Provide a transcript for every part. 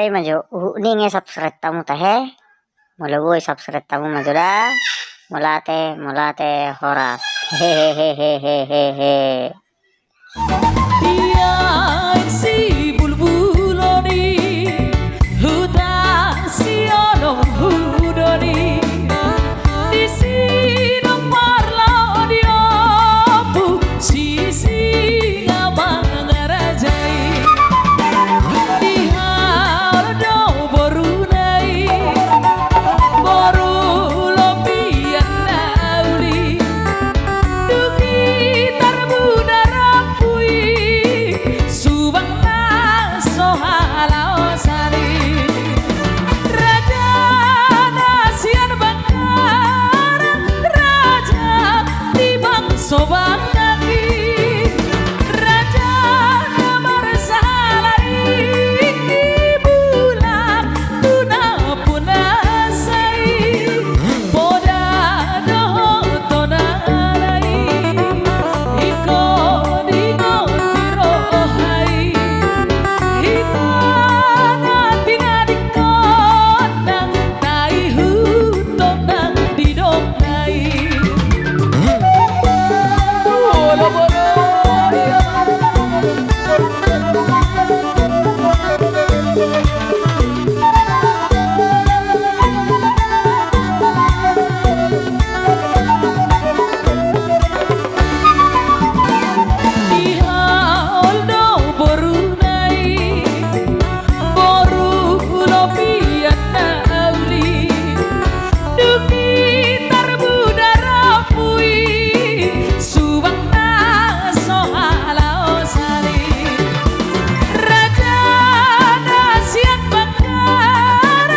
Ay maju ninge subscribe tamu tahe mula woi subscribe tamu maju da mulate horas hehehehehehe. Tiang si bulbuloni hutan si onom hudoni di sini parlo diobu sisi ngabang ngerajai di haldo borunai boru lopian nauli duki tarbuda rapui subang sohalao sari raja nasian bakar raja di bang sobang nagi raja namar salai bulan tuna punasai boda doho tonalai iko tirohai hitana tinadikotang tai hutotang didongai Ihaldo borunai boru lopian nauli duki tarbuda rapui subang sohalao sari raja nasian bakar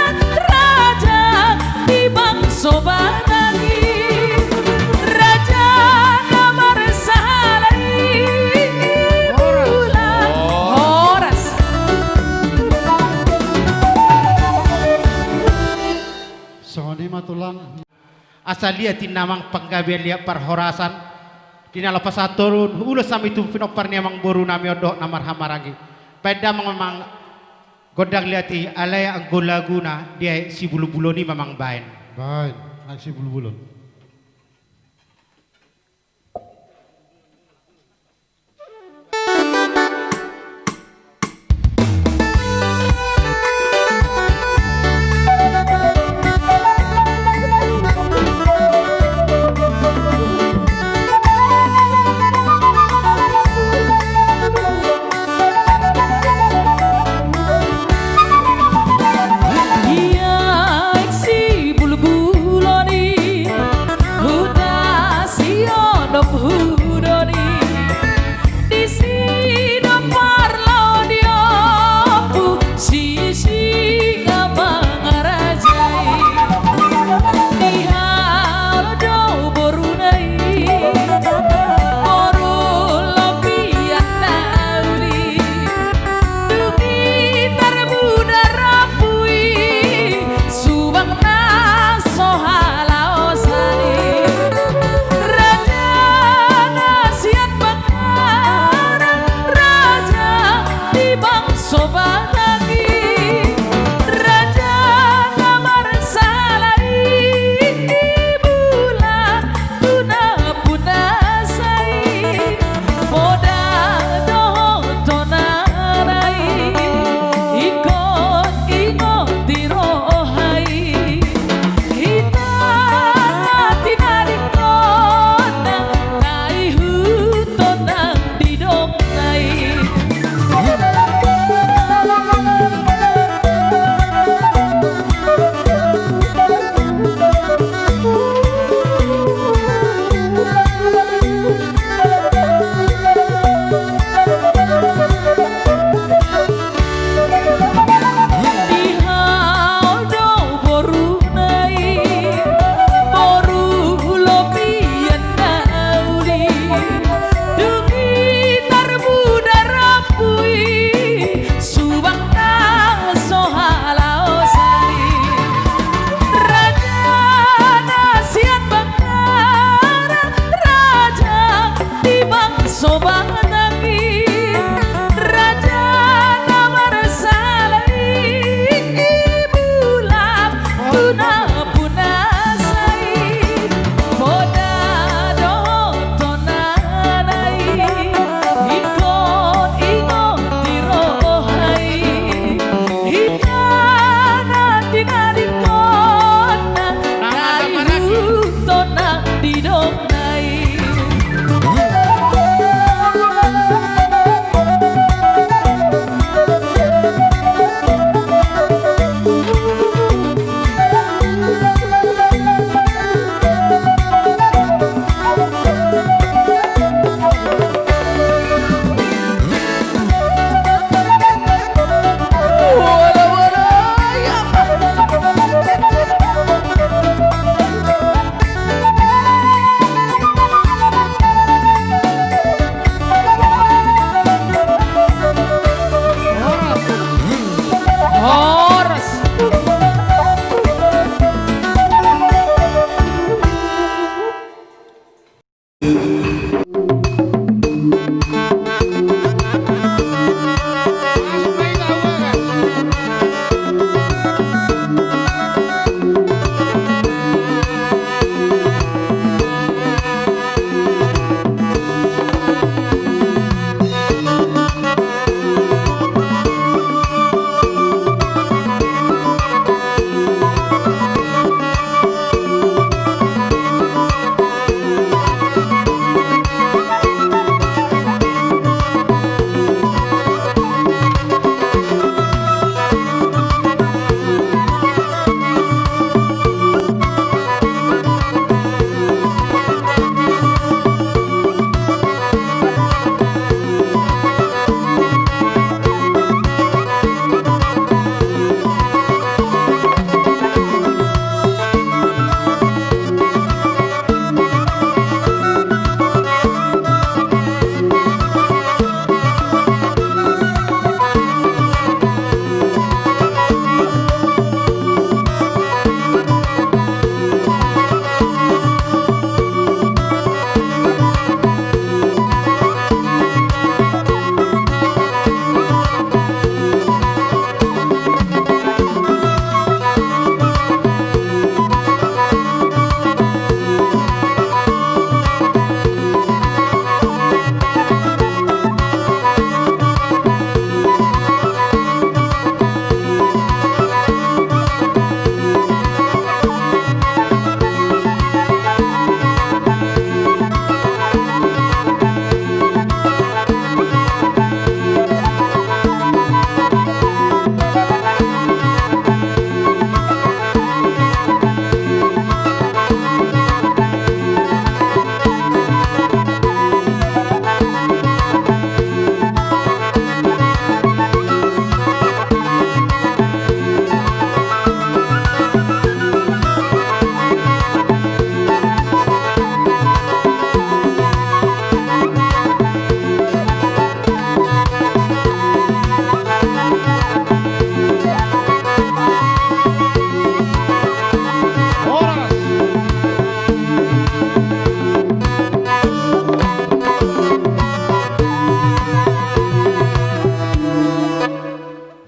raja di bang sobanagi raja namar salai bulan horas Sohoni matulang asal liatin namang penggabian liat parhorasan dina lepas turun ulah sami tu pinopar namang boru nami odok namar hamaragi pada memang godang liati alaya anggolaguna dia si bulu-bulu ni memang bain nasi bulu-bulu Tiang si bulbuloni hutan si onom hudoni di sini parlo diobu sisi ngabang ngerajai di haldo borunai boru lopian nauli duki tarbuda rapui subang sohalao sari raja nasian bakar raja di bang sobanagi raja namar salai bulan tuna punasai boda doho tonalai ikon tirohai hitana tinadikotang tai hutotang didongai Ihaldo borunai boru lopian nauli duki tarbuda rapui subang sohalao sari raja nasian bakar raja di bang sobanagi raja namar salai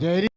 Jadi